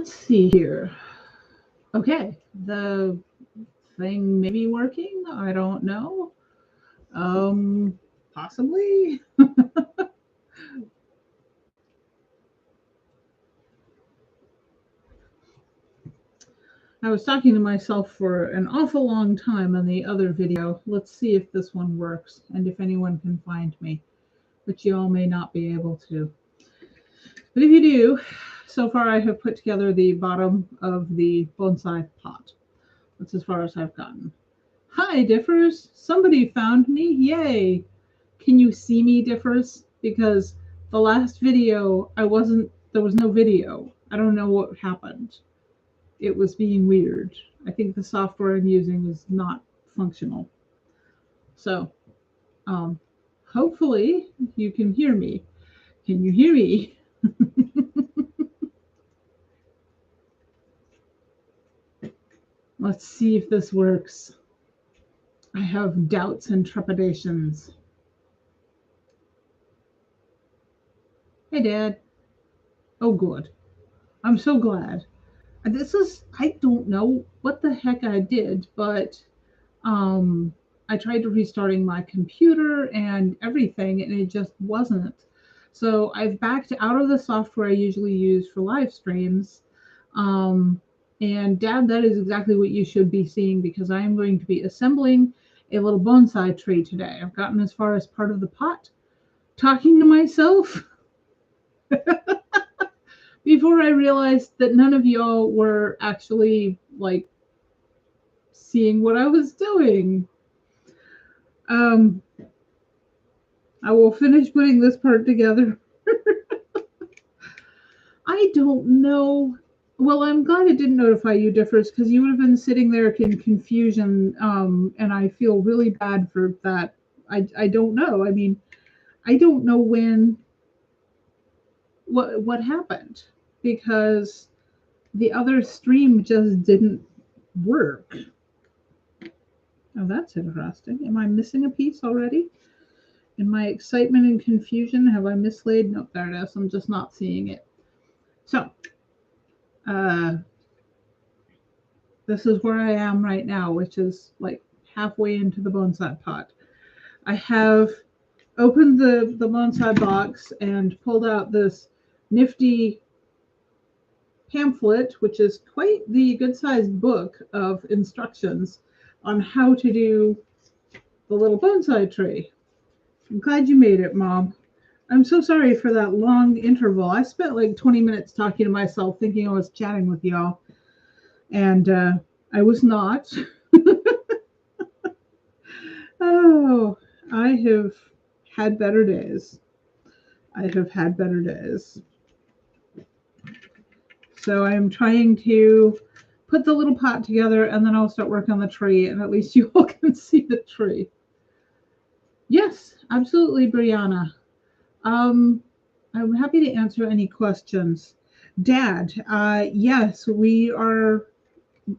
Let's see here. Okay, the thing may be working. I don't know. Possibly. I was talking to myself for an awful long time on the other video. Let's see if this one works and if anyone can find me, which you all may not be able to. But if you do, so far I have put together the bottom of the bonsai pot. That's as far as I've gotten. Hi, Differs. Somebody found me. Yay. Can you see me, Differs? Because the last video, there was no video. I don't know what happened. It was being weird. I think the software I'm using is not functional. So, um, hopefully you can hear me. Can you hear me? Let's see if this works. I have doubts and trepidations. Hey, Dad. Oh, good. I'm so glad. I don't know what the heck I did, but I tried restarting my computer and everything, and it just wasn't. So I've backed out of the software I usually use for live streams. And Dad, that is exactly what you should be seeing, because I am going to be assembling a little bonsai tree today. I've gotten as far as part of the pot, talking to myself. Before I realized that none of y'all were actually like seeing what I was doing. I will finish putting this part together. I don't know. Well, I'm glad it didn't notify you, Differs, because you would have been sitting there in confusion, and I feel really bad for that. I don't know. I mean, I don't know what happened, because the other stream just didn't work. Oh, that's interesting. Am I missing a piece already? In my excitement and confusion, have I mislaid? Nope, there it is. I'm just not seeing it. So, this is where I am right now, which is like halfway into the bonsai pot. I have opened the bonsai box and pulled out this nifty pamphlet, which is quite the good-sized book of instructions on how to do the little bonsai tree. I'm glad you made it, Mom. I'm so sorry for that long interval. I spent like 20 minutes talking to myself, thinking I was chatting with y'all, and I was not. Oh, I have had better days. I have had better days. So I'm trying to put the little pot together, and then I'll start working on the tree, and at least you all can see the tree. Yes, absolutely, Brianna. I'm happy to answer any questions. Dad, yes, we are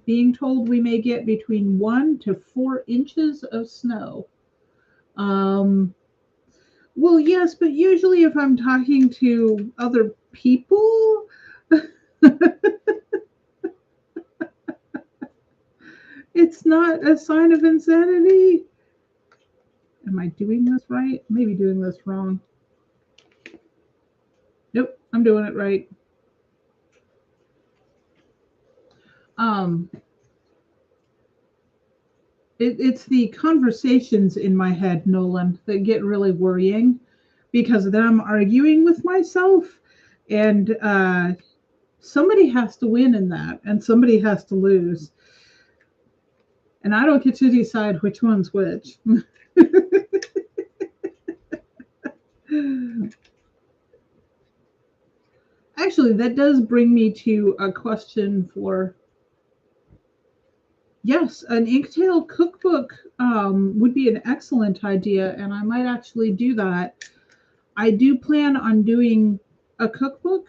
being told we may get between 1 to 4 inches of snow. Well, yes, but usually if I'm talking to other people, it's not a sign of insanity. Am I doing this right? Maybe doing this wrong. Nope, I'm doing it right. It's the conversations in my head, Nolan, that get really worrying, because then I'm arguing with myself, and somebody has to win in that, and somebody has to lose. And I don't get to decide which one's which. Actually, that does bring me to a question for, yes, an Inktail cookbook would be an excellent idea, and I might actually do that. I do plan on doing a cookbook,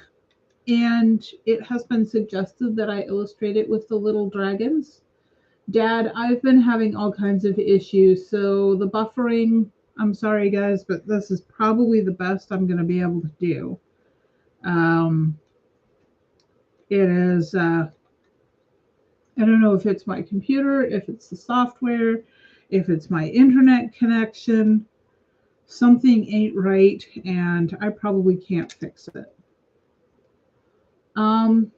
and it has been suggested that I illustrate it with the little dragons. Dad, I've been having all kinds of issues, so the buffering, I'm sorry guys, but this is probably the best I'm going to be able to do. It is, I don't know if it's my computer, if it's the software, if it's my internet connection. Something ain't right, and I probably can't fix it. Um,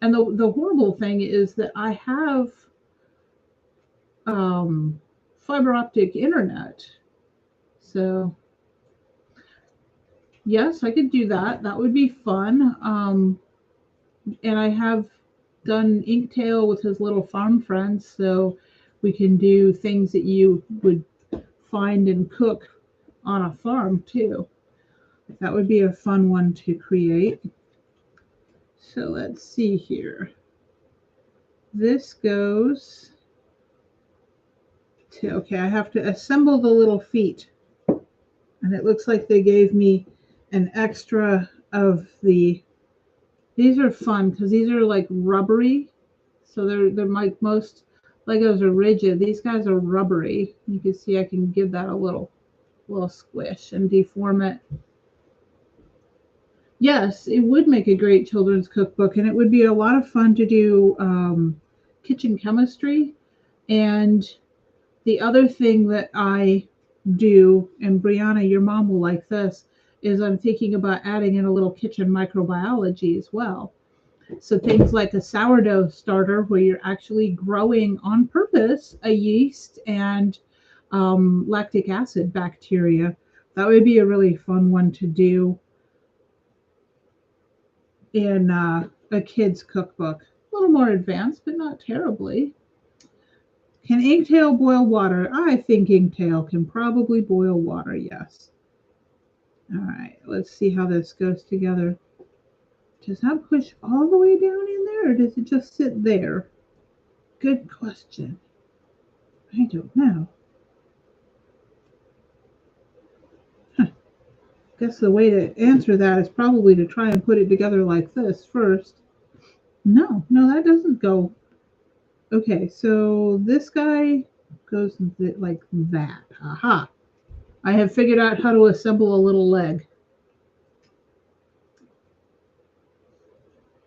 and the horrible thing is that I have um, fiber optic internet. So, yes, I could do that. That would be fun. And I have done Inktail with his little farm friends, so we can do things that you would find and cook on a farm too. That would be a fun one to create. So let's see here. This goes to, okay, I have to assemble the little feet. And it looks like they gave me an extra of the, these are fun because these are like rubbery. So they're like most Legos are rigid. These guys are rubbery. You can see I can give that a little squish and deform it. Yes, it would make a great children's cookbook, and it would be a lot of fun to do kitchen chemistry. And the other thing that I do, and Brianna, your mom will like this, is I'm thinking about adding in a little kitchen microbiology as well. So things like a sourdough starter where you're actually growing on purpose a yeast and lactic acid bacteria. That would be a really fun one to do in a kid's cookbook. A little more advanced, but not terribly. Can Inktail boil water? I think Inktail can probably boil water, yes. All right, let's see how this goes together. Does that push all the way down in there, or does it just sit there? Good question. I don't know. Huh. Guess the way to answer that is probably to try and put it together like this first. No, that doesn't go. Okay, so this guy goes like that. Aha. I have figured out how to assemble a little leg.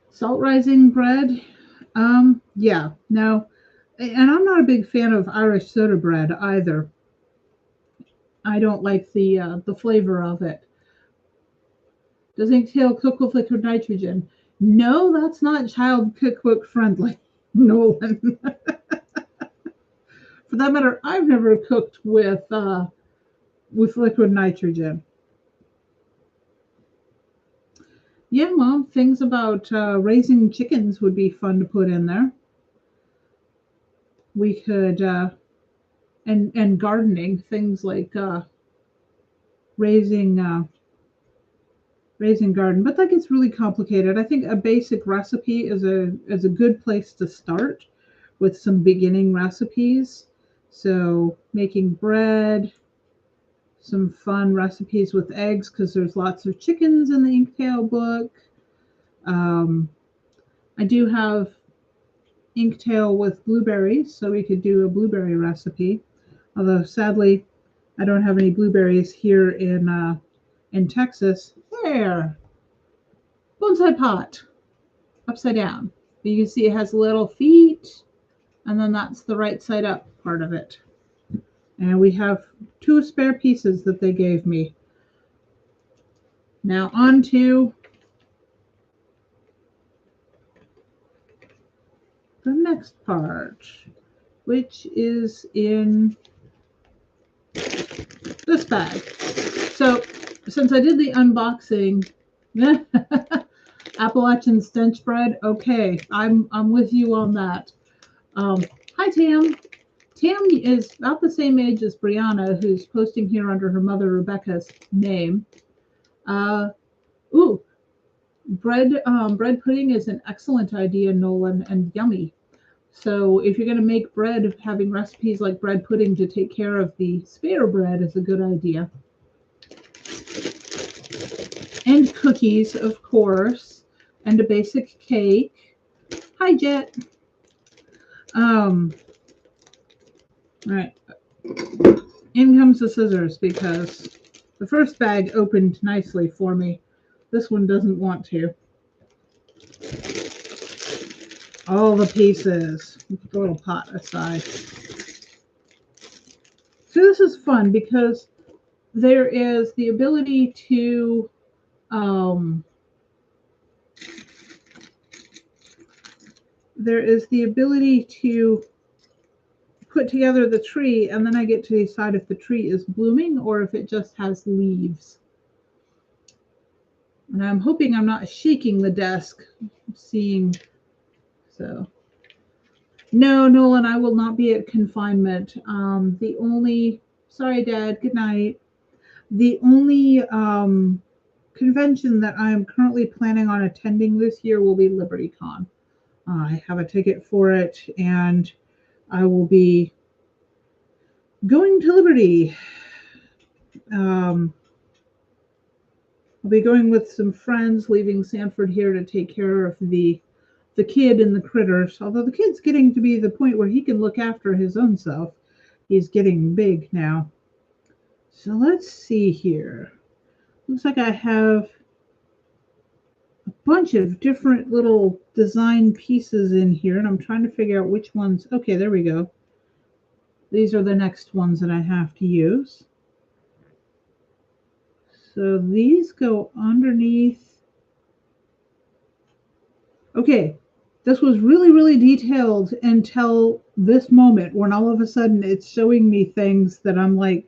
Salt rising bread. Yeah, no. And I'm not a big fan of Irish soda bread either. I don't like the flavor of it. Does Inktail cook with liquid nitrogen? No, that's not child cookbook friendly, Nolan. For that matter, I've never cooked with liquid nitrogen. Yeah, Mom, things about raising chickens would be fun to put in there. We could and gardening, things like raising garden, but that gets really complicated. I think a basic recipe is a good place to start with some beginning recipes. So making bread, some fun recipes with eggs because there's lots of chickens in the Inktail book. I do have Inktail with blueberries, so we could do a blueberry recipe. Although sadly, I don't have any blueberries here in Texas. There, bonsai pot, upside down. You can see it has little feet, and then that's the right side up part of it. And we have 2 spare pieces that they gave me. Now on to the next part, which is in this bag. So since I did the unboxing, Appalachian stench bread, okay, I'm with you on that. Hi, Tam. Tam is about the same age as Brianna, who's posting here under her mother Rebecca's name. Ooh, bread pudding is an excellent idea, Nolan, and yummy. So if you're going to make bread, having recipes like bread pudding to take care of the spare bread is a good idea. And cookies, of course, and a basic cake. Hi, Jet. All right. In comes the scissors because the first bag opened nicely for me. This one doesn't want to. All the pieces. Put the little pot aside. So this is fun because there is the ability to put together the tree, and then I get to decide if the tree is blooming or if it just has leaves. And I'm hoping I'm not shaking the desk, seeing. So, no, Nolan, I will not be at confinement. Sorry, Dad, good night. The only convention that I am currently planning on attending this year will be LibertyCon. I have a ticket for it, and I will be going to Liberty. I'll be going with some friends, leaving Sanford here to take care of the kid and the critters. Although the kid's getting to be the point where he can look after his own self. He's getting big now. So let's see here. Looks like I have a bunch of different little design pieces in here, and I'm trying to figure out which ones. Okay, there we go. These are the next ones that I have to use. So these go underneath. Okay, this was really, really detailed until this moment when all of a sudden it's showing me things that I'm like,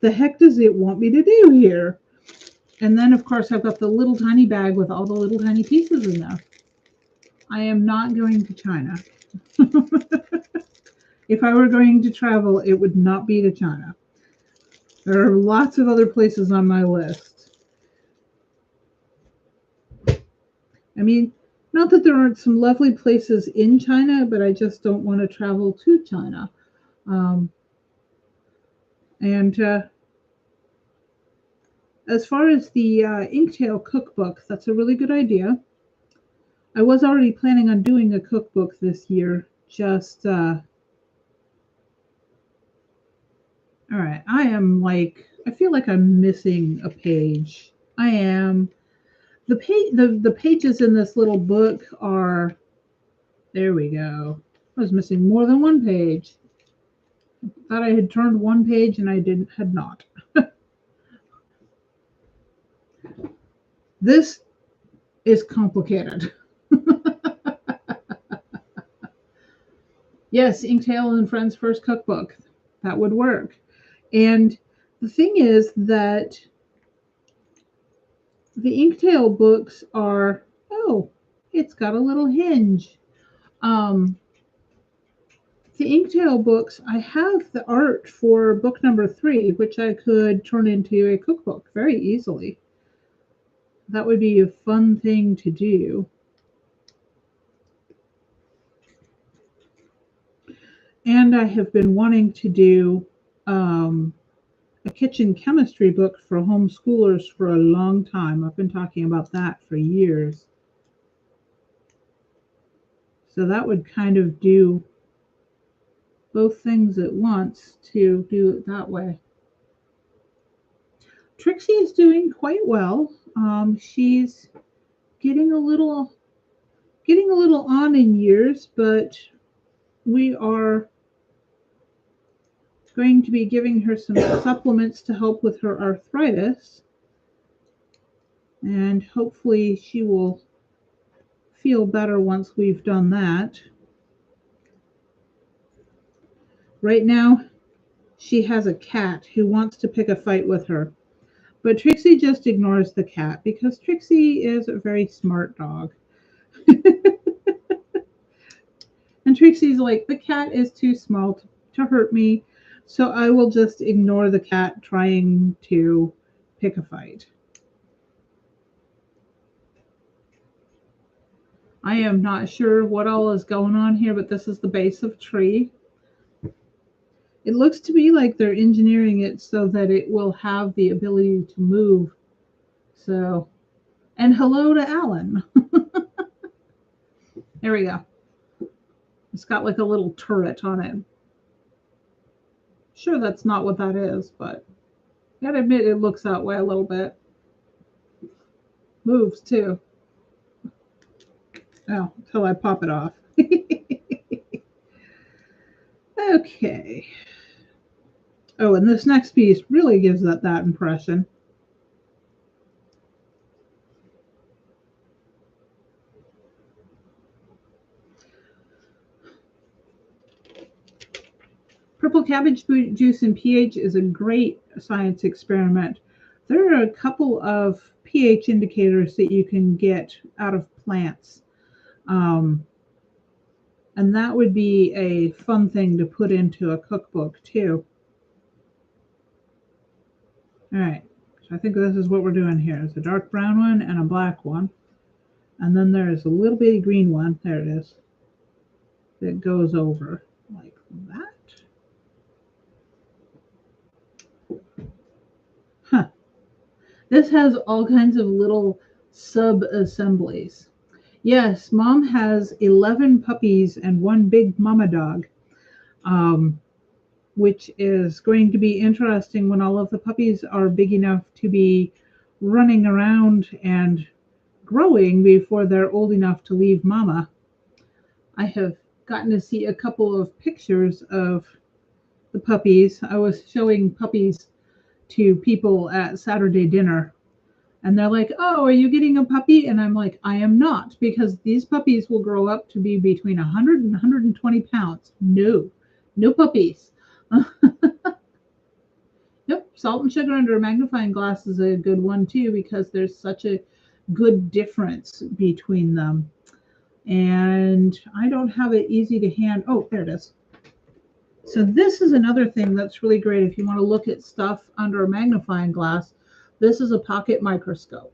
the heck does it want me to do here? And then, of course, I've got the little tiny bag with all the little tiny pieces in there. I am not going to China. If I were going to travel, it would not be to China. There are lots of other places on my list. I mean, not that there aren't some lovely places in China, but I just don't want to travel to China. As far as the Inktail cookbook, that's a really good idea. I was already planning on doing a cookbook this year, just all right, I feel like I'm missing a page. I am. The pages in this little book are, there we go. I was missing more than one page. I thought I had turned one page and I had not. This is complicated. Yes, Inktail and Friends First Cookbook. That would work. And the thing is that the Inktail books are, oh, it's got a little hinge. The Inktail books, I have the art for book number 3, which I could turn into a cookbook very easily. That would be a fun thing to do. And I have been wanting to do a kitchen chemistry book for homeschoolers for a long time. I've been talking about that for years. So that would kind of do both things at once to do it that way. Trixie is doing quite well. She's getting a little on in years, but we are going to be giving her some supplements to help with her arthritis, and hopefully she will feel better once we've done that. Right now, she has a cat who wants to pick a fight with her, but Trixie just ignores the cat because Trixie is a very smart dog. And Trixie's like, the cat is too small to hurt me, so I will just ignore the cat trying to pick a fight. I am not sure what all is going on here, but this is the base of tree. It looks to me like they're engineering it so that it will have the ability to move. So, and hello to Alan. There we go. It's got like a little turret on it. Sure, that's not what that is, but I gotta admit it looks that way a little bit. Moves too. Oh, until I pop it off. Okay. Oh, and this next piece really gives that impression. Purple cabbage juice and pH is a great science experiment. There are a couple of pH indicators that you can get out of plants. Um, and that would be a fun thing to put into a cookbook too. All right, so I think this is what we're doing here. It's a dark brown one and a black one. And then there's a little bitty green one, there it is, that goes over like that. Huh. This has all kinds of little sub-assemblies. Yes, Mom has 11 puppies and one big mama dog, um, which is going to be interesting when all of the puppies are big enough to be running around and growing before they're old enough to leave Mama. I have gotten to see a couple of pictures of the puppies. I was showing puppies to people at Saturday dinner. And they're like, "Oh, are you getting a puppy?" And I'm like, "I am not, because these puppies will grow up to be between 100 and 120 pounds. No, no puppies." Yep, salt and sugar under a magnifying glass is a good one too, because there's such a good difference between them. And I don't have it easy to hand. Oh, there it is. So this is another thing that's really great if you want to look at stuff under a magnifying glass. This is a pocket microscope.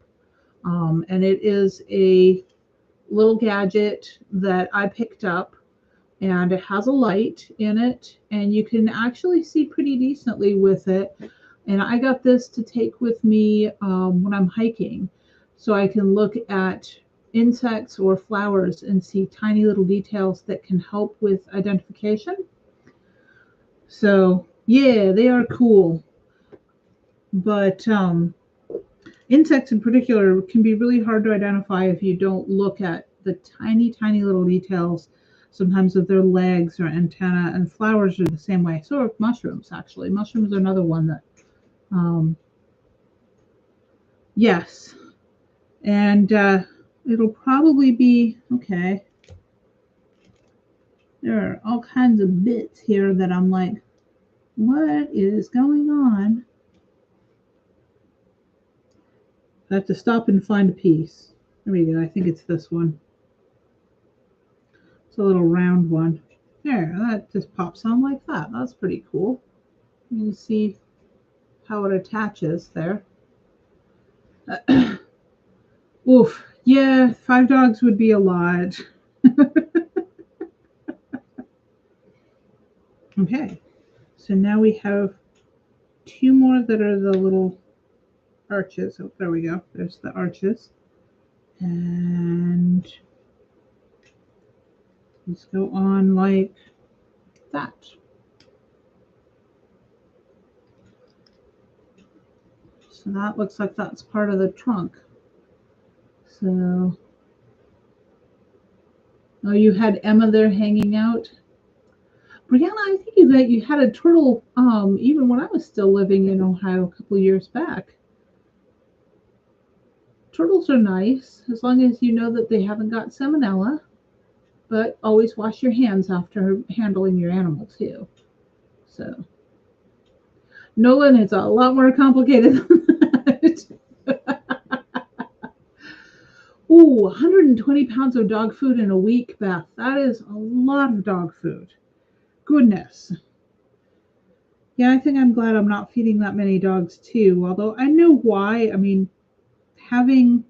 And it is a little gadget that I picked up, and it has a light in it, and you can actually see pretty decently with it. And I got this to take with me when I'm hiking, so I can look at insects or flowers and see tiny little details that can help with identification. So yeah, they are cool. But insects in particular can be really hard to identify if you don't look at the tiny, tiny little details, sometimes of their legs or antenna, and flowers are the same way. So are mushrooms, actually. Mushrooms are another one that, yes. And it'll probably be, okay, there are all kinds of bits here that I'm like, what is going on? I have to stop and find a piece. There we go. I think it's this one. It's a little round one. There, that just pops on like that. That's pretty cool. You can see how it attaches there. Oof. Yeah, 5 dogs would be a lot. Okay. So now we have 2 more that are the little arches. Oh, there we go. There's the arches. And these go on like that. So that looks like that's part of the trunk. So, oh, you had Emma there hanging out. Brianna, I think that you had a turtle even when I was still living in Ohio a couple of years back. Turtles are nice as long as you know that they haven't got salmonella, but always wash your hands after handling your animal too. So, Nolan, it's a lot more complicated than that. Ooh, 120 pounds of dog food in a week, Beth. That is a lot of dog food. Goodness. Yeah, I think I'm glad I'm not feeding that many dogs too, although I know why. I mean, having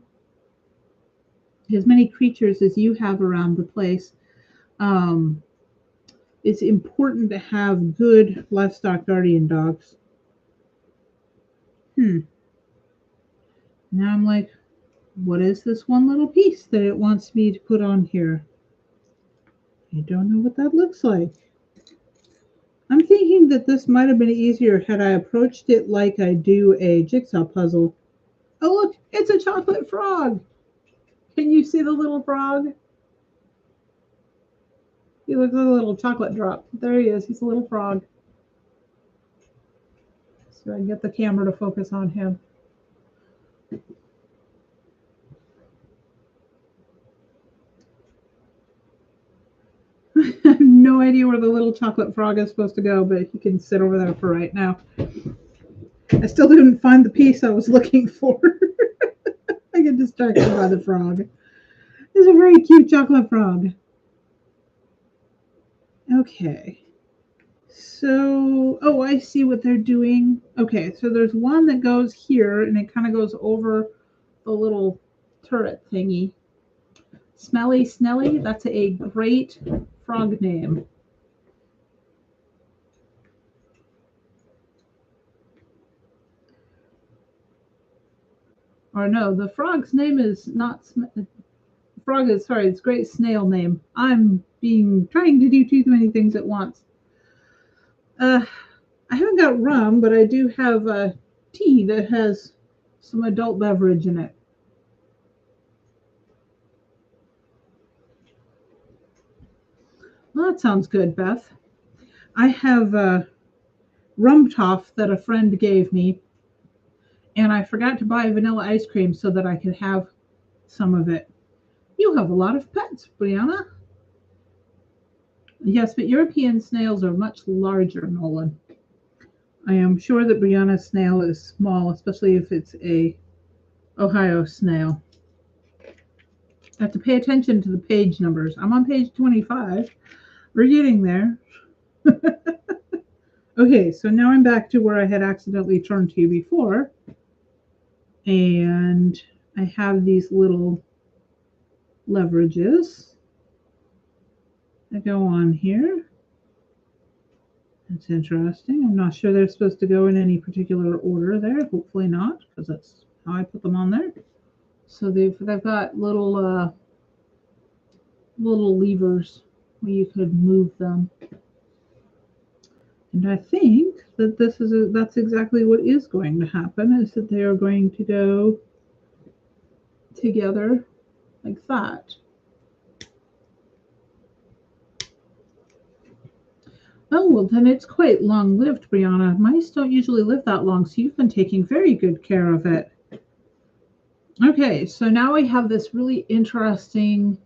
as many creatures as you have around the place, um, it's important to have good livestock guardian dogs. Now I'm like, what is this one little piece that it wants me to put on here? I don't know what that looks like. I'm thinking that this might have been easier had I approached it like I do a jigsaw puzzle. Oh, look, it's a chocolate frog. Can you see the little frog? He looks like a little chocolate drop. There he is. He's a little frog. So I can get the camera to focus on him. I have no idea where the little chocolate frog is supposed to go, but he can sit over there for right now. I still didn't find the piece I was looking for. I get distracted by the frog. It's a very cute chocolate frog. Okay. So, oh, I see what they're doing. Okay, so there's one that goes here and it kind of goes over the little turret thingy. Smelly Snelly, that's a great frog name. Or no, the frog's name is not frog is sorry, it's great snail name. I'm being trying to do too many things at once. I haven't got rum, but I do have tea that has some adult beverage in it. Well, that sounds good, Beth. I have rum toff that a friend gave me, and I forgot to buy vanilla ice cream so that I could have some of it. You have a lot of pets, Brianna. Yes, but European snails are much larger, Nolan. I am sure that Brianna's snail is small, especially if it's a Ohio snail. I have to pay attention to the page numbers. I'm on page 25. We're getting there. Okay, so now I'm back to where I had accidentally turned to before. And I have these little leverages that go on here. That's interesting. I'm not sure they're supposed to go in any particular order there. Hopefully not, because that's how I put them on there. So they've got little levers where you could move them. And I think that that's exactly what is going to happen, is that they are going to go together like that. Oh, well, then it's quite long-lived, Brianna. Mice don't usually live that long, so you've been taking very good care of it. Okay, so now we have this really interesting,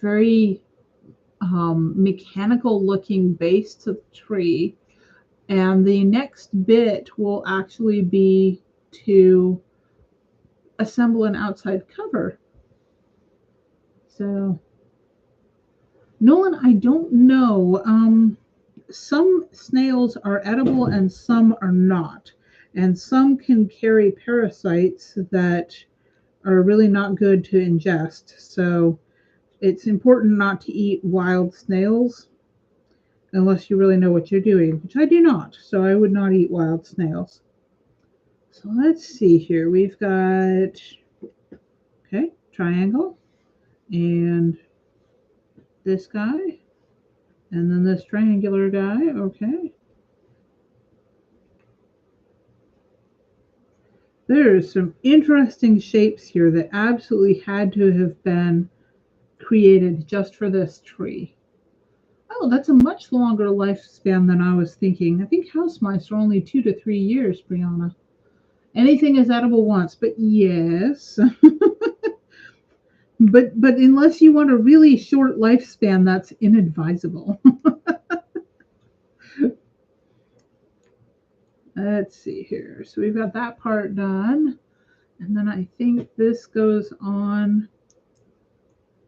very mechanical-looking base to the tree. And the next bit will actually be to assemble an outside cover. So, Nolan, I don't know. Some snails are edible and some are not. And some can carry parasites that are really not good to ingest. So it's important not to eat wild snails unless you really know what you're doing, which I do not. So I would not eat wild snails. So let's see here. We've got, okay, triangle and this guy and then this triangular guy. Okay. There's some interesting shapes here that absolutely had to have been created just for this tree. Oh, that's a much longer lifespan than I was thinking. I think house mice are only 2 to 3 years, Brianna. Anything is edible once, but yes. but unless you want a really short lifespan, that's inadvisable. Let's see here. So we've got that part done. And then I think this goes on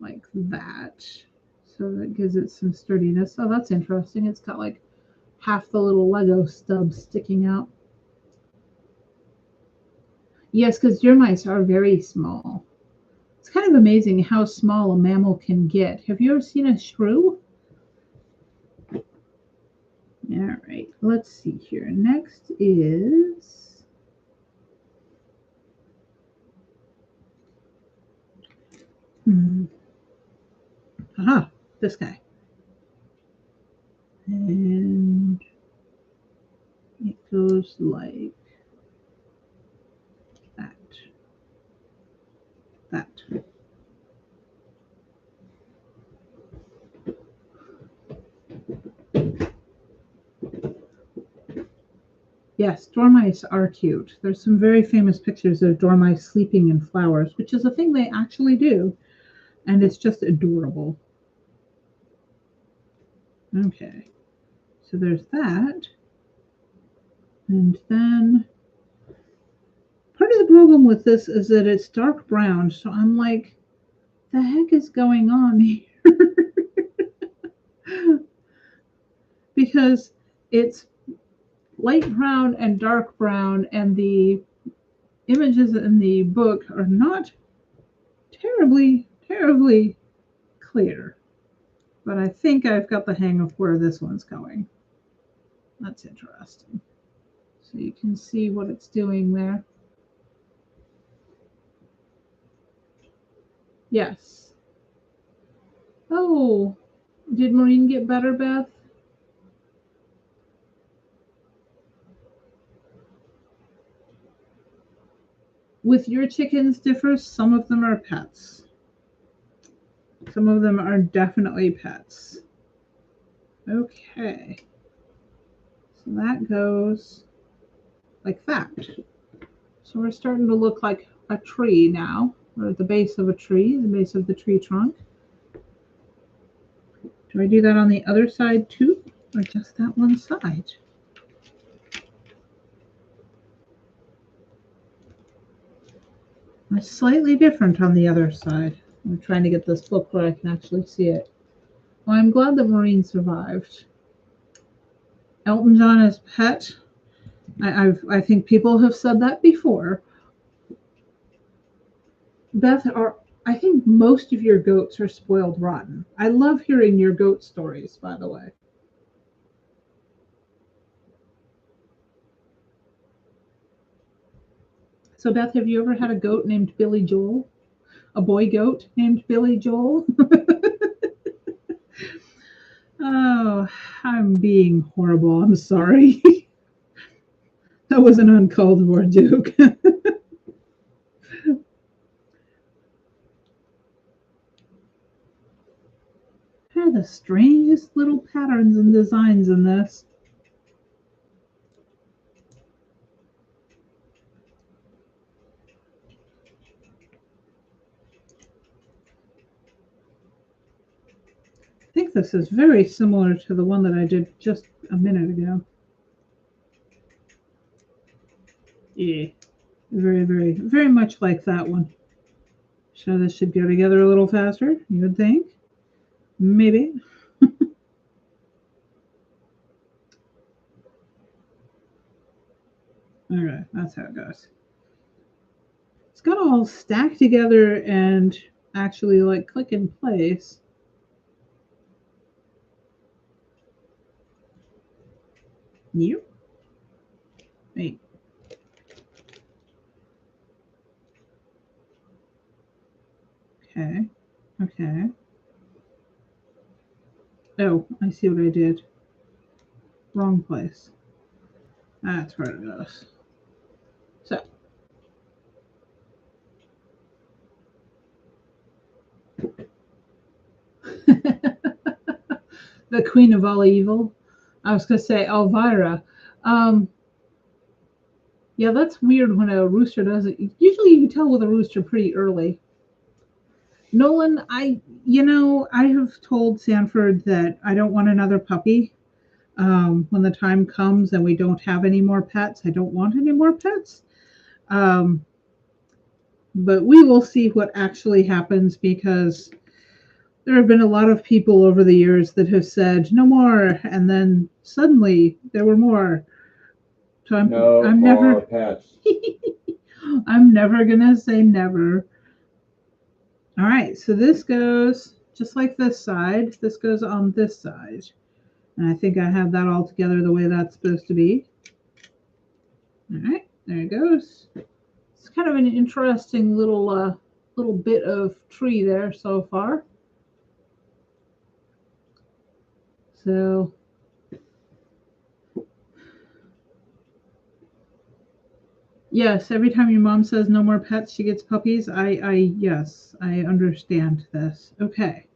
like that. So that gives it some sturdiness. Oh, that's interesting. It's got like half the little Lego stub sticking out. Yes, because deer mice are very small. It's kind of amazing how small a mammal can get. Have you ever seen a shrew? All right, let's see here. Next is aha, this guy. And it goes like that. That. Yes, dormice are cute. There's some very famous pictures of dormice sleeping in flowers, which is a thing they actually do, and it's just adorable. Okay, so there's that. And then part of the problem with this is that it's dark brown, so I'm like, the heck is going on here? Because it's light brown and dark brown, and the images in the book are not terribly clear. But I think I've got the hang of where this one's going. That's interesting. So you can see what it's doing there. Yes. Oh, did Maureen get better, Beth? With your chickens differs. Some of them are pets. Some of them are definitely pets. Okay. So that goes like that. So we're starting to look like a tree now. We're at the base of a tree, the base of the tree trunk. Do I do that on the other side too, or just that one side? It's slightly different on the other side. I'm trying to get this book where I can actually see it. Well, I'm glad that Maureen survived. Elton John as pet. I think people have said that before. Beth, I think most of your goats are spoiled rotten. I love hearing your goat stories, by the way. So, Beth, have you ever had a goat named Billy Joel? A boy goat named Billy Joel? Oh, I'm being horrible. I'm sorry. That was an uncalled for joke. They're the strangest little patterns and designs in this. I think this is very similar to the one that I did just a minute ago. Yeah, very much like that one. So this should go together a little faster, you would think. Maybe. Okay, that's how it goes. It's got to all stack together and actually like click in place. Yep. Wait. Okay. Okay. Oh, I see what I did. Wrong place. That's where it goes. So. The queen of all evil. I was going to say Elvira. Yeah, that's weird when a rooster does it. Usually you can tell with a rooster pretty early. Nolan, I have told Sanford that I don't want another puppy. When the time comes and we don't have any more pets, I don't want any more pets. But we will see what actually happens, because there have been a lot of people over the years that have said no more, and then suddenly there were more. So I'm never pets. I'm never gonna say never. All right, so this goes just like this side. This goes on this side. And I think I have that all together the way that's supposed to be. All right, there it goes. It's kind of an interesting little bit of tree there so far. So yes, every time your mom says no more pets, she gets puppies. Yes, I understand this. Okay.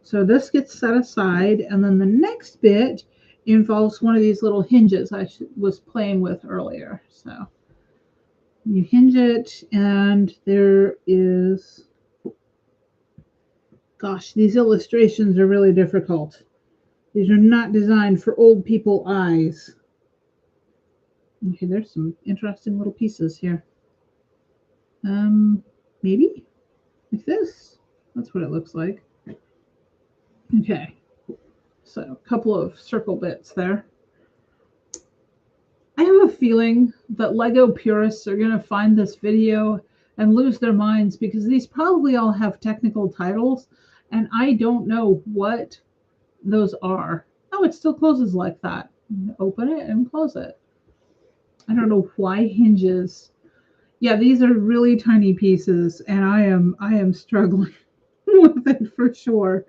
So this gets set aside, and then the next bit involves one of these little hinges I was playing with earlier. So you hinge it, and there is, gosh, these illustrations are really difficult. These are not designed for old people eyes. Okay, there's some interesting little pieces here. Maybe like this. That's what it looks like. Okay, so a couple of circle bits there. I have a feeling that Lego purists are going to find this video and lose their minds because these probably all have technical titles, and I don't know what those are. Oh, it still closes like that. Open it and close it. I don't know why hinges. Yeah, these are really tiny pieces, and I am struggling with it for sure.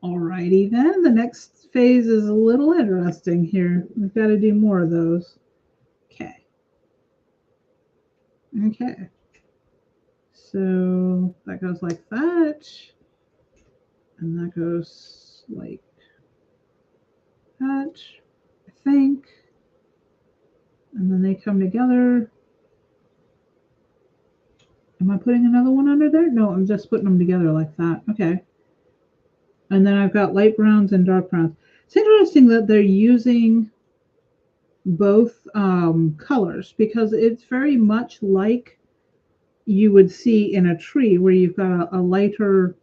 Alrighty then. The next phase is a little interesting here. We've got to do more of those. Okay. Okay. So that goes like that. And that goes like that, I think. And then they come together. Am I putting another one under there? No, I'm just putting them together like that. Okay. And then I've got light browns and dark browns. It's interesting that they're using both colors because it's very much like you would see in a tree where you've got a lighter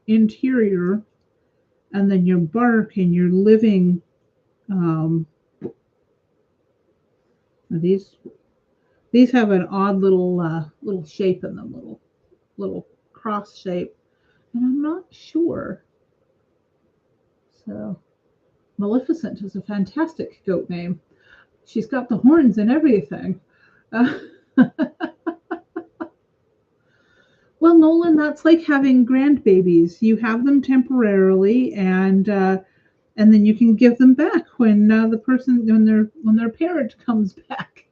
interior and then your bark and your living these have an odd little shape in them, little cross shape, and I'm not sure. So Maleficent is a fantastic goat name. She's got the horns and everything. Well, Nolan, that's like having grandbabies. You have them temporarily, and then you can give them back when when their parent comes back.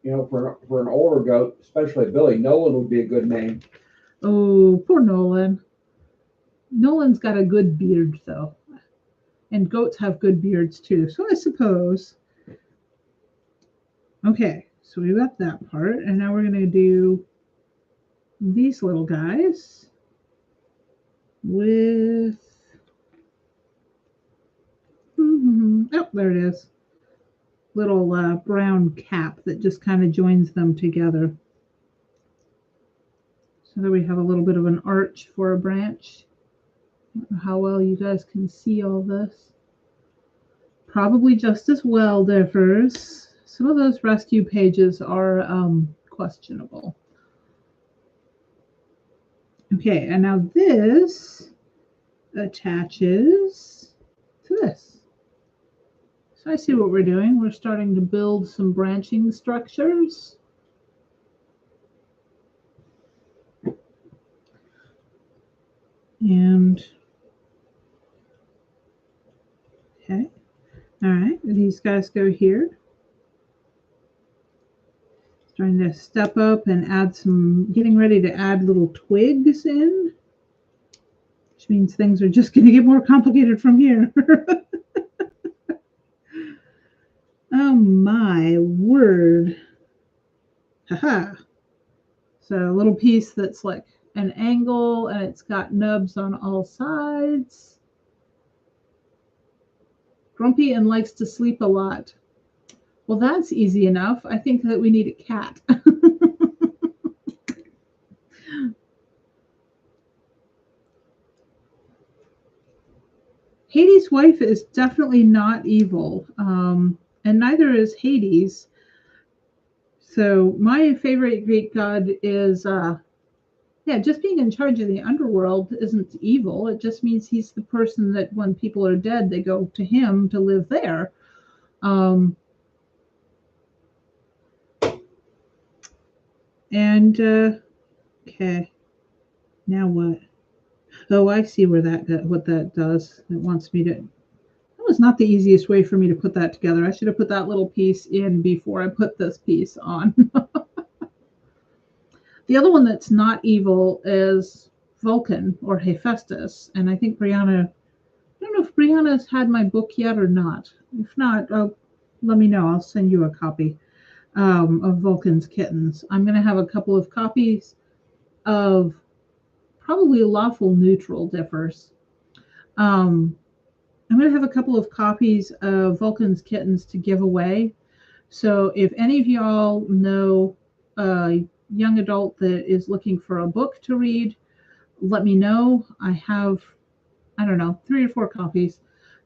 You know, for an older goat, especially Billy, Nolan would be a good name. Oh, poor Nolan. Nolan's got a good beard, though. And goats have good beards, too. So I suppose. Okay, so we got that part. And now we're going to do these little guys with... Oh, there it is. Little brown cap that just kind of joins them together. So there we have a little bit of an arch for a branch. I don't know how well you guys can see all this. Probably just as well differs. Some of those rescue pages are questionable. Okay, and now this attaches to this. So I see what we're doing. We're starting to build some branching structures. And okay, all right, these guys go here. Trying to step up and add getting ready to add little twigs in, which means things are just going to get more complicated from here. Oh my word. Haha. So a little piece that's like an angle and it's got nubs on all sides. Grumpy and likes to sleep a lot. Well, that's easy enough. I think that we need a cat. Hades' wife is definitely not evil, and neither is Hades. So my favorite Greek god is, just being in charge of the underworld isn't evil. It just means he's the person that when people are dead, they go to him to live there. Okay, now what? Oh, I see what that does. It wants me to. That was not the easiest way for me to put that together. I should have put that little piece in before I put this piece on. The other one that's not evil is Vulcan or Hephaestus, and I think Brianna. I don't know if Brianna's had my book yet or not. If not, let me know. I'll send you a copy of Vulcan's Kittens. I'm going to have a couple of copies of probably lawful neutral differs. Um, I'm going to have a couple of copies of Vulcan's Kittens to give away. So if any of y'all know a young adult that is looking for a book to read, let me know. I have, I don't know, 3 or 4 copies,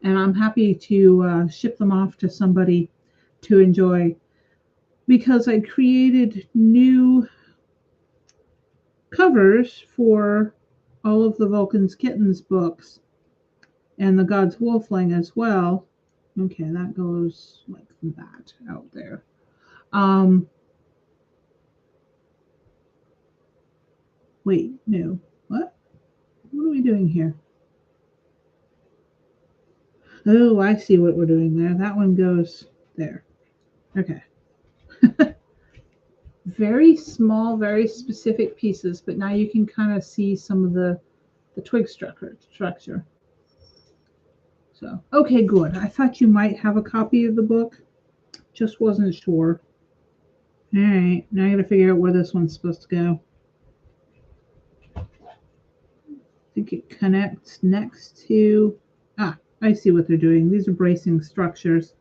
and I'm happy to ship them off to somebody to enjoy, because I created new covers for all of the Vulcan's Kittens books and the God's Wolfling as well. Okay, that goes like that out there. Wait, no. What? What are we doing here? Oh, I see what we're doing there. That one goes there. Okay. Very small, very specific pieces, but now you can kind of see some of the twig structure. So, okay, good. I thought you might have a copy of the book. Just wasn't sure. All right, now I got to figure out where this one's supposed to go. I think it connects next to... Ah, I see what they're doing. These are bracing structures.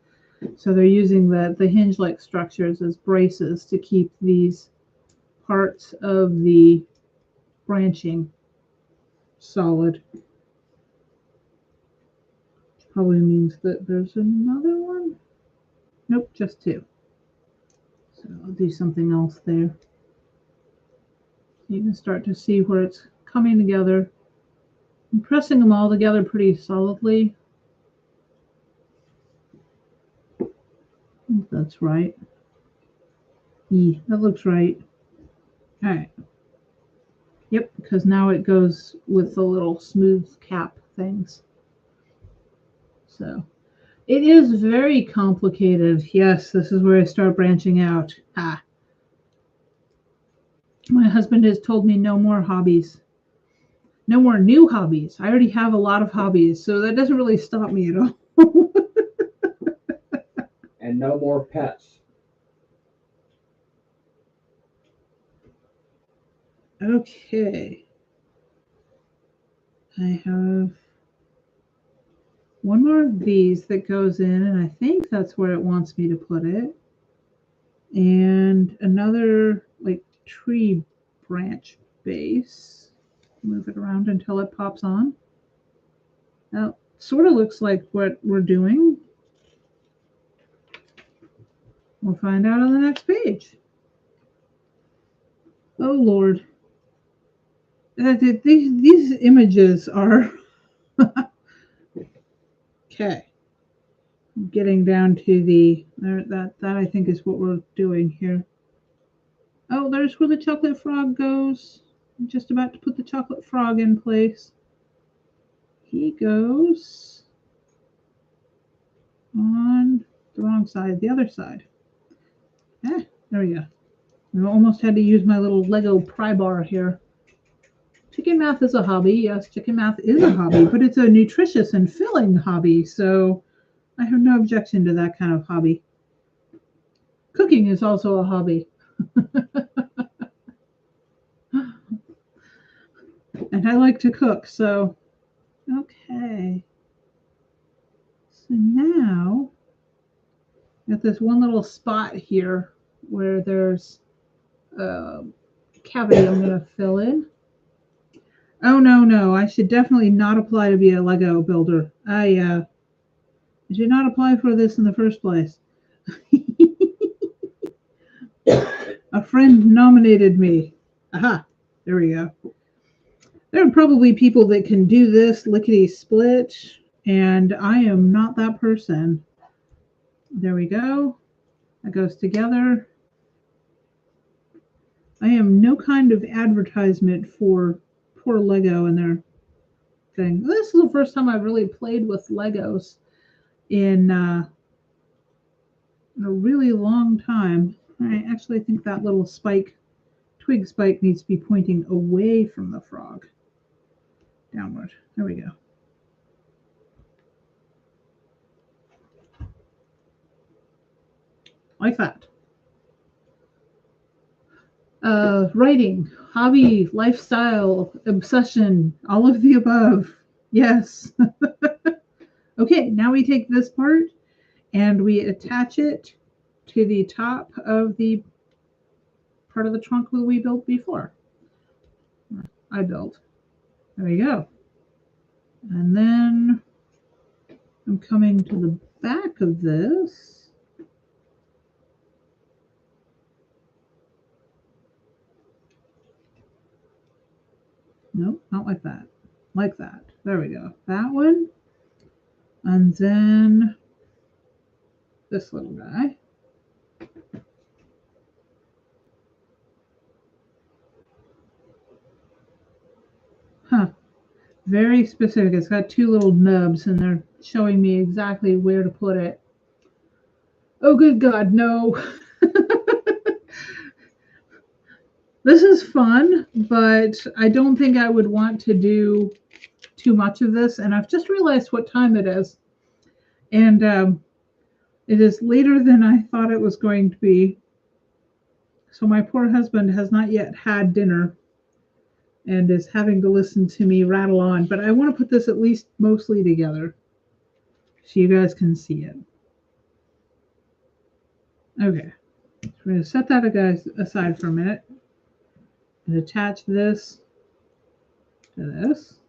So they're using the hinge-like structures as braces to keep these parts of the branching solid. Which probably means that there's another one. Nope, just 2. So I'll do something else there. You can start to see where it's coming together. I'm pressing them all together pretty solidly. I think that's right. Yeah, that looks right. All right. Yep, because now it goes with the little smooth cap things. So it is very complicated. Yes, this is where I start branching out. Ah. My husband has told me no more hobbies. No more new hobbies. I already have a lot of hobbies, so that doesn't really stop me at all. And no more pets. Okay. I have one more of these that goes in, and I think that's where it wants me to put it. And another like tree branch base. Move it around until it pops on. Now, sort of looks like what we're doing. We'll find out on the next page. Oh, Lord. These images are... Okay. Getting down to the... That I think is what we're doing here. Oh, there's where the chocolate frog goes. I'm just about to put the chocolate frog in place. He goes on the wrong side, the other side. There we go. I almost had to use my little Lego pry bar here. Chicken math is a hobby. Yes, chicken math is a hobby, but it's a nutritious and filling hobby, so I have no objection to that kind of hobby. Cooking is also a hobby. And I like to cook, so okay. So now, got this one little spot here where there's a cavity I'm going to fill in. Oh, no, I should definitely not apply to be a Lego builder. I did not apply for this in the first place. A friend nominated me. Aha, there we go. There are probably people that can do this lickety split, and I am not that person. There we go. That goes together. I am no kind of advertisement for poor Lego and their thing. This is the first time I've really played with Legos in a really long time. I actually think that little twig spike needs to be pointing away from the frog. downward. There we go. Like that. Writing, hobby, lifestyle, obsession, all of the above. Yes. Okay, now we take this part and we attach it to the top of the part of the trunk that we built before. I built. There we go. And then I'm coming to the back of this. Nope, not like that. Like that. There we go. That one. And then this little guy. Huh. Very specific. It's got two little nubs and they're showing me exactly where to put it. Oh, good God, no. This is fun, but I don't think I would want to do too much of this. And I've just realized what time it is. And it is later than I thought it was going to be. So my poor husband has not yet had dinner and is having to listen to me rattle on. But I want to put this at least mostly together so you guys can see it. Okay, so we're going to set that aside for a minute and attach this to this.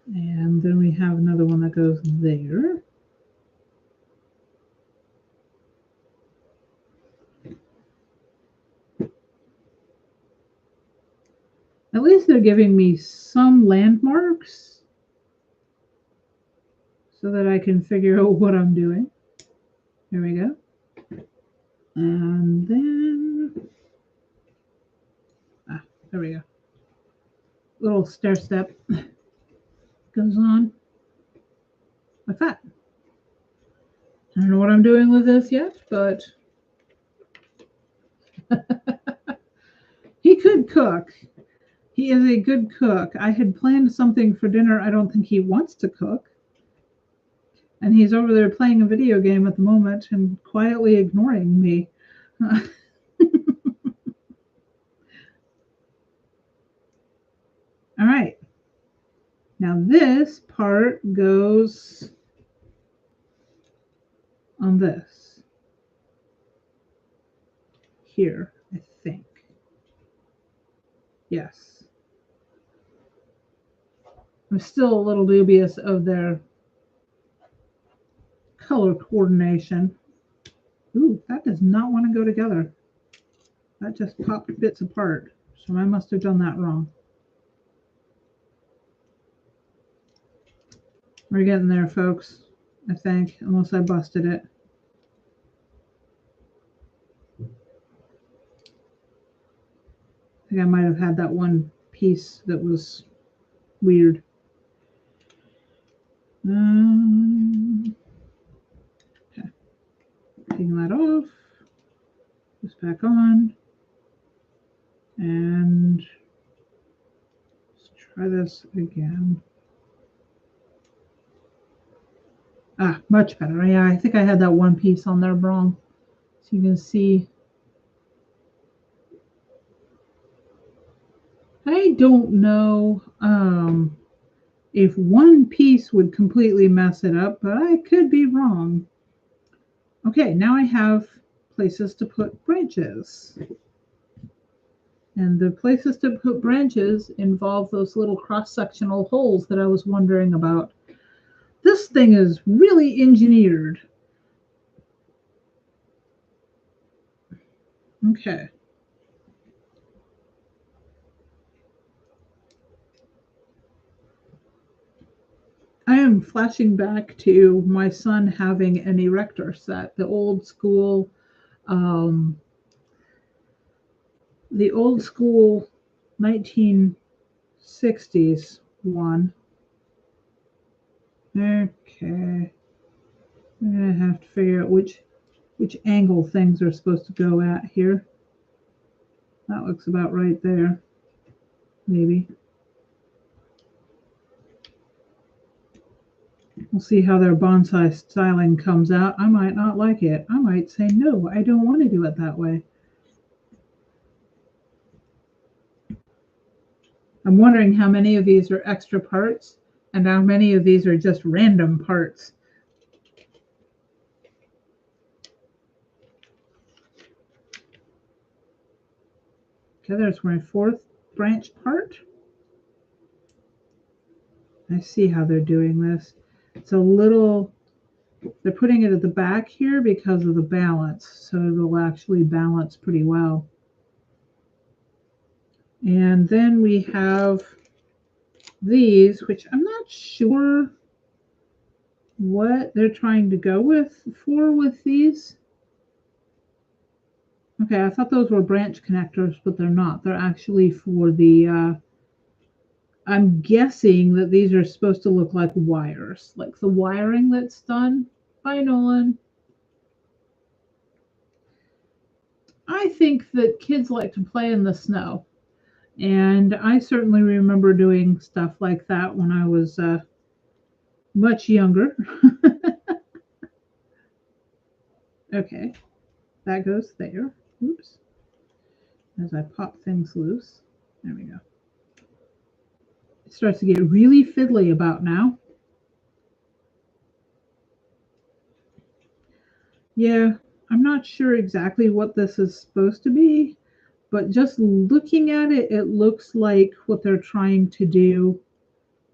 And then we have another one that goes there. At least they're giving me some landmarks so that I can figure out what I'm doing. There we go. And then, there we go. Little stair step goes on like that. I don't know what I'm doing with this yet, but he could cook. He is a good cook. I had planned something for dinner. I don't think he wants to cook. And he's over there playing a video game at the moment and quietly ignoring me. All right. Now this part goes on this. Here, I think. Yes. I'm still a little dubious of their color coordination. Ooh, that does not want to go together. That just popped bits apart. So I must have done that wrong. We're getting there, folks, I think, unless I busted it. I think I might have had that one piece that was weird. Okay. Taking that off. This back on. And let's try this again. Much better. Yeah, I think I had that one piece on there wrong. So you can see. I don't know if one piece would completely mess it up, but I could be wrong. Okay, now I have places to put branches. And the places to put branches involve those little cross-sectional holes that I was wondering about. This thing is really engineered. Okay. I am flashing back to my son having an erector set, the old school 1960s one. Okay. I'm gonna have to figure out which angle things are supposed to go at here. That looks about right there. maybe. We'll see how their bonsai styling comes out. I might not like it. I might say, no, I don't want to do it that way. I'm wondering how many of these are extra parts and how many of these are just random parts. Okay, there's my fourth branch part. I see how they're doing this. It's a little, they're putting it at the back here because of the balance, so it'll actually balance pretty well. And then we have these, which I'm not sure what they're trying to go with these. Okay, I thought those were branch connectors, but they're not. They're actually for the, I'm guessing that these are supposed to look like wires, like the wiring that's done by Nolan. I think that kids like to play in the snow. And I certainly remember doing stuff like that when I was much younger. Okay, that goes there. Oops. As I pop things loose. There we go. It starts to get really fiddly about now. Yeah, I'm not sure exactly what this is supposed to be, but just looking at it, it looks like what they're trying to do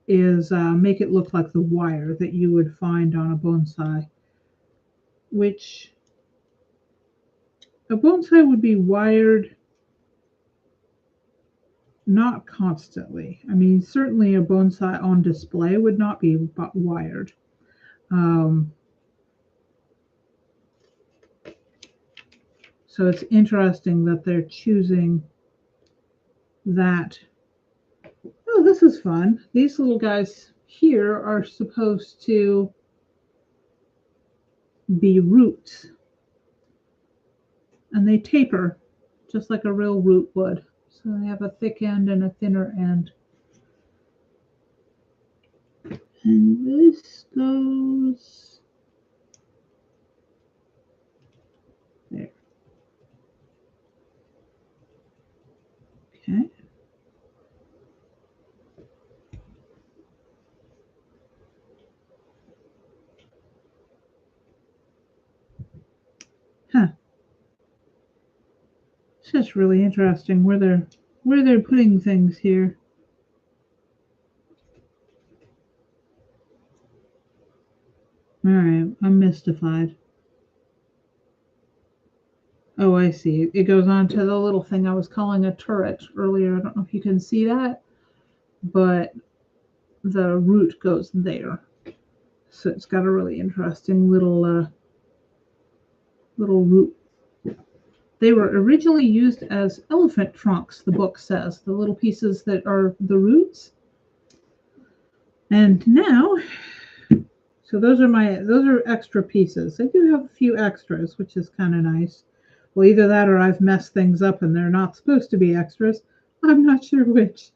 is make it look like the wire that you would find on a bonsai, which a bonsai would be wired not constantly. I mean, certainly a bonsai on display would not be wired. So it's interesting that they're choosing that. Oh, this is fun. These little guys here are supposed to be roots. And they taper just like a real root would. So they have a thick end and a thinner end. And this goes there. Okay. Huh. It's just really interesting where they're putting things here. All right, I'm mystified. Oh, I see. It goes on to the little thing I was calling a turret earlier. I don't know if you can see that, but the root goes there. So it's got a really interesting little root. They were originally used as elephant trunks, the book says, the little pieces that are the roots. And now, so those are extra pieces. I do have a few extras, which is kind of nice. Well, either that or I've messed things up and they're not supposed to be extras. I'm not sure which.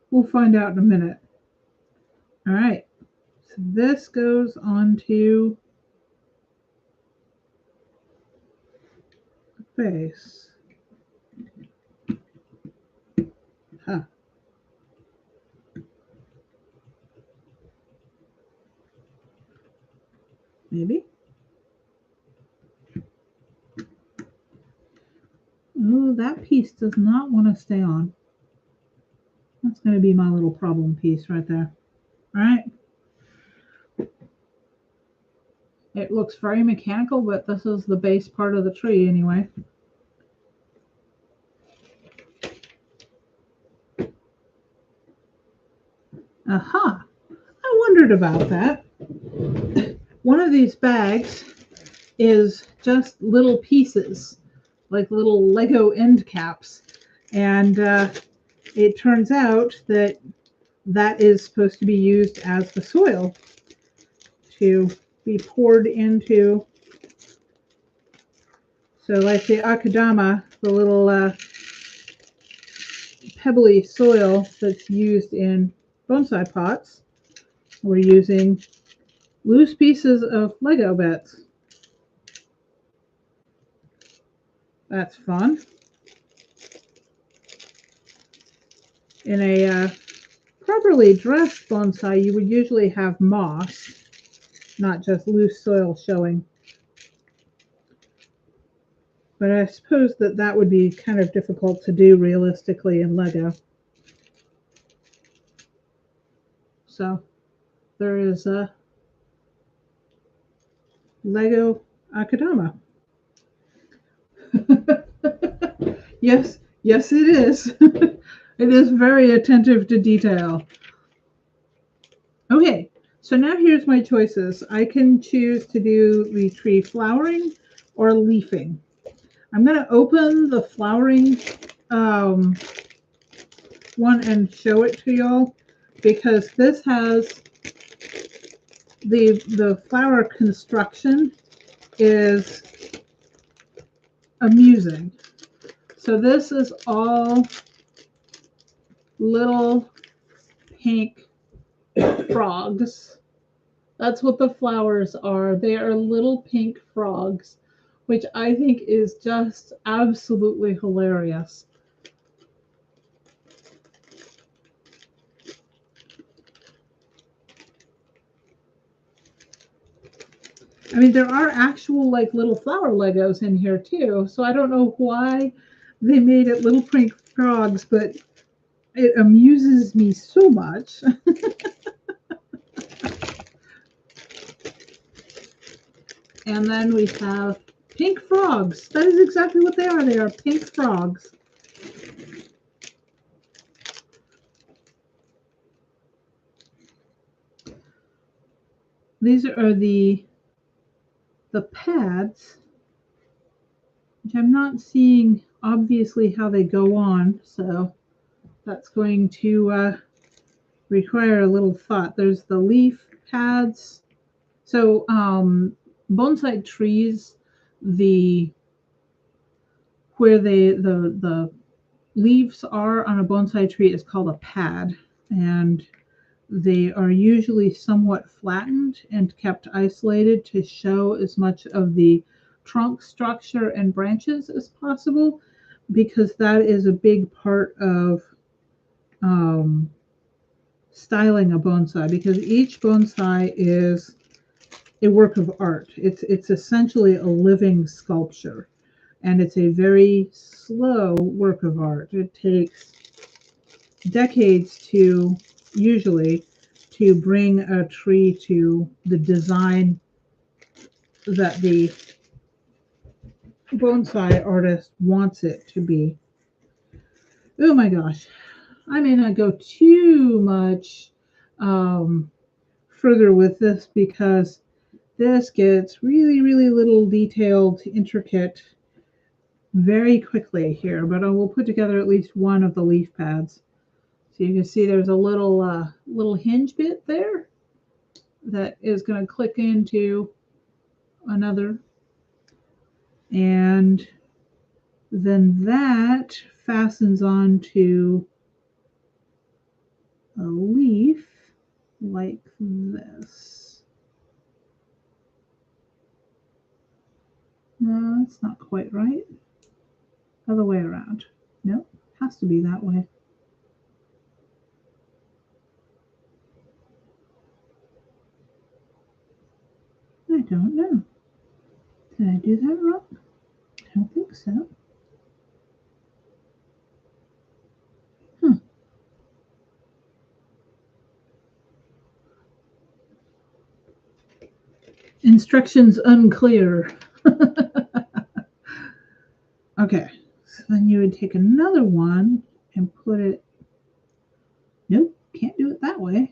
We'll find out in a minute. All right. So this goes onto the base. Huh. Maybe. Oh, that piece does not want to stay on. That's going to be my little problem piece right there. All right. It looks very mechanical, but this is the base part of the tree anyway. Aha! I wondered about that. One of these bags is just little pieces, like little Lego end caps. And it turns out that that is supposed to be used as the soil to be poured into So like the akadama, the little pebbly soil that's used in bonsai pots, we're using loose pieces of Lego bits. That's fun. In a properly dressed bonsai, you would usually have moss, not just loose soil showing. But I suppose that would be kind of difficult to do realistically in Lego. So there is a Lego Akadama. Yes, yes it is. It is very attentive to detail. Okay, so now here's my choices. I can choose to do the tree flowering or leafing. I'm going to open the flowering one and show it to y'all because this has the flower construction is amusing. So this is all little pink frogs. That's what the flowers are. They are little pink frogs, which I think is just absolutely hilarious. I mean, there are actual like little flower Legos in here too, so I don't know why they made it little pink frogs, but it amuses me so much. And then we have pink frogs. That is exactly what they are. They are pink frogs. These are the pads, which I'm not seeing obviously how they go on, so that's going to require a little thought. There's the leaf pads. So bonsai trees, where the leaves are on a bonsai tree is called a pad, and they are usually somewhat flattened and kept isolated to show as much of the trunk structure and branches as possible, because that is a big part of styling a bonsai, because each bonsai is a work of art. It's essentially a living sculpture, and it's a very slow work of art. It takes decades to usually to bring a tree to the design that the bonsai artist wants it to be. Oh my gosh, I may not go too much further with this because this gets really, really little detailed, intricate very quickly here, but I will put together at least one of the leaf pads. So you can see there's a little hinge bit there that is going to click into another, and then that fastens onto a leaf like this. No, that's not quite right. Other way around. Nope, has to be that way. I don't know. Did I do that wrong? I don't think so. Instructions unclear. Okay, so then you would take another one and put it. Nope, can't do it that way.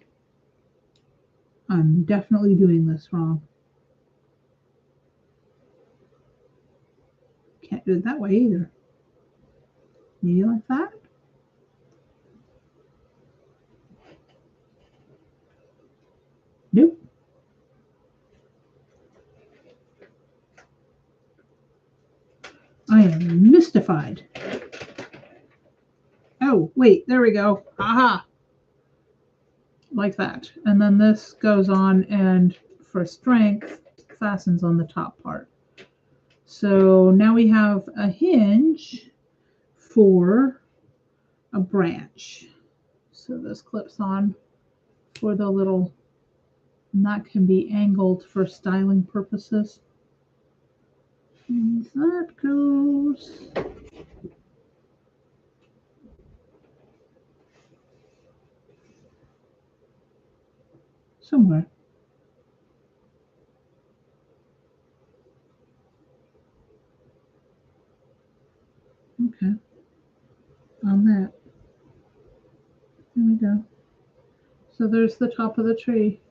I'm definitely doing this wrong. Can't do it that way either. Maybe like that? Nope. I am mystified. Oh, wait, there we go. Aha! Like that. And then this goes on and for strength fastens on the top part. So now we have a hinge for a branch. So this clips on for the little, and that can be angled for styling purposes. And that goes somewhere. Okay, on that. There we go. So there's the top of the tree.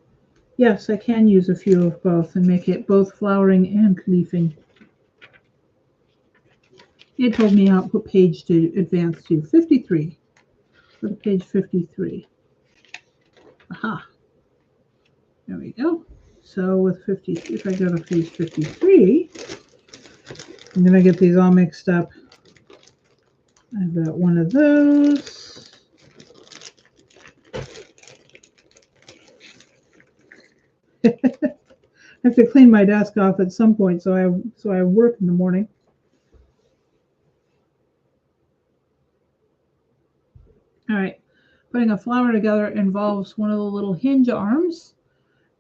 Yes, I can use a few of both and make it both flowering and leafing. It told me what page to advance to. 53. Go to page 53. Aha. There we go. So with 50, if I go to page 53, I'm going to get these all mixed up. I've got one of those. I have to clean my desk off at some point, so I work in the morning. All right, putting a flower together involves one of the little hinge arms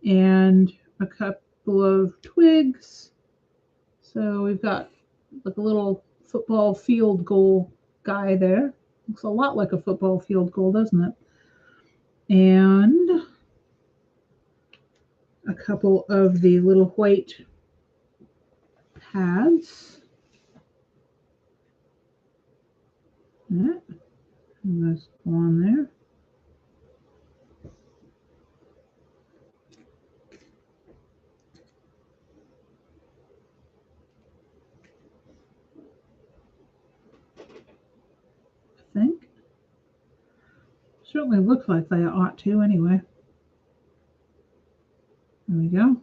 and a couple of twigs. So we've got like a little football field goal guy there. Looks a lot like a football field goal, doesn't it? And a couple of the little white pads. Yeah. And those go on there. I think. Certainly looks like they ought to anyway. There we go.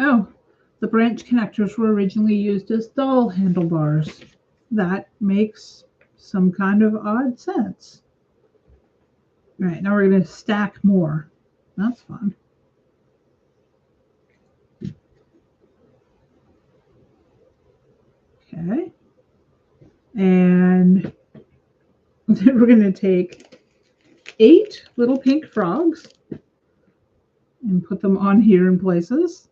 Oh, the branch connectors were originally used as doll handlebars. That makes some kind of odd sense. All right, now we're going to stack more. That's fun. Okay. And then we're going to take 8 little pink frogs and put them on here in places.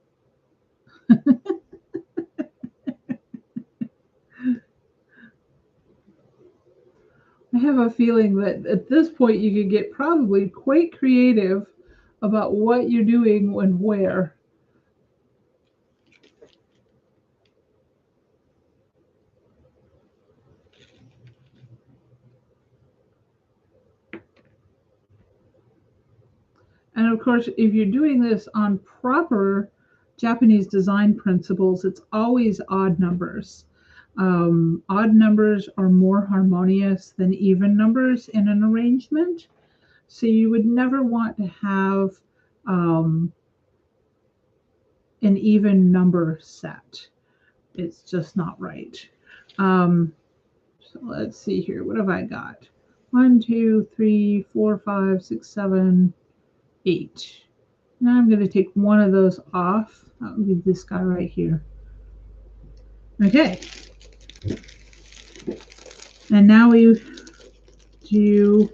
I have a feeling that at this point you could get probably quite creative about what you're doing and where. And of course, if you're doing this on proper Japanese design principles, it's always odd numbers. Odd numbers are more harmonious than even numbers in an arrangement. So you would never want to have an even number set. It's just not right. So let's see here. What have I got? 1, 2, 3, 4, 5, 6, 7, 8. Now I'm going to take one of those off. That would be this guy right here. Okay. And now we do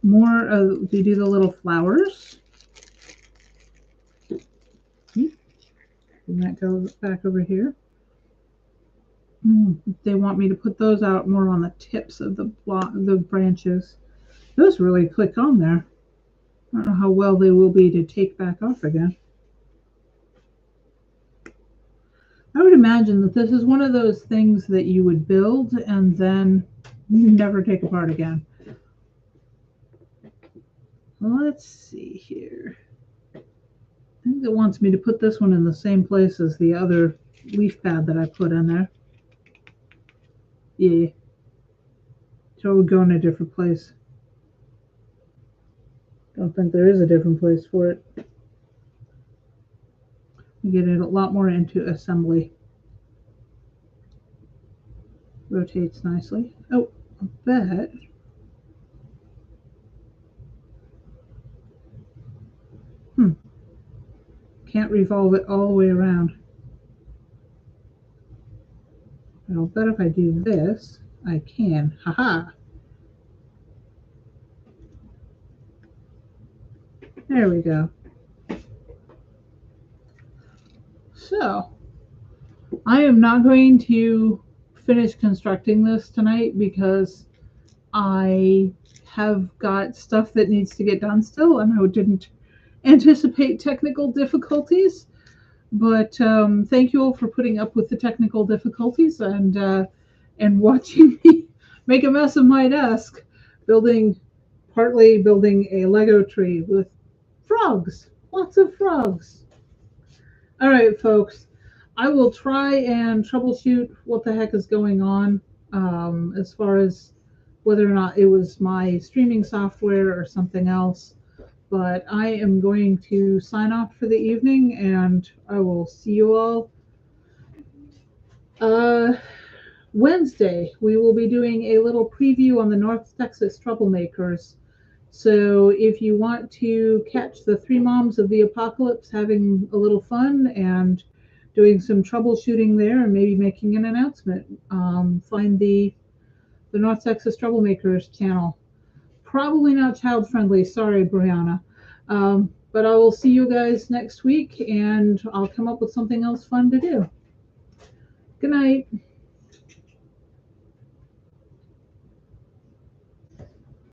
more of, we do the little flowers. And that goes back over here. They want me to put those out more on the tips of the branches. Those really click on there. I don't know how well they will be to take back off again. I would imagine that this is one of those things that you would build and then never take apart again. Let's see here. I think it wants me to put this one in the same place as the other leaf pad that I put in there. Yeah. So it would go in a different place. Don't think there is a different place for it. Get it a lot more into assembly. Rotates nicely. Oh, I bet. Can't revolve it all the way around. But I'll bet if I do this, I can. Haha. There we go. So, I am not going to finish constructing this tonight because I have got stuff that needs to get done still, and I didn't anticipate technical difficulties. But thank you all for putting up with the technical difficulties and watching me make a mess of my desk, partly building a Lego tree with frogs, lots of frogs. All right, folks, I will try and troubleshoot what the heck is going on as far as whether or not it was my streaming software or something else. But I am going to sign off for the evening, and I will see you all Wednesday. We will be doing a little preview on the North Texas Troublemakers. So if you want to catch the three moms of the apocalypse having a little fun and doing some troubleshooting there and maybe making an announcement, find the North Texas Troublemakers channel. Probably not child friendly. Sorry, Brianna. But I will see you guys next week, and I'll come up with something else fun to do. Good night.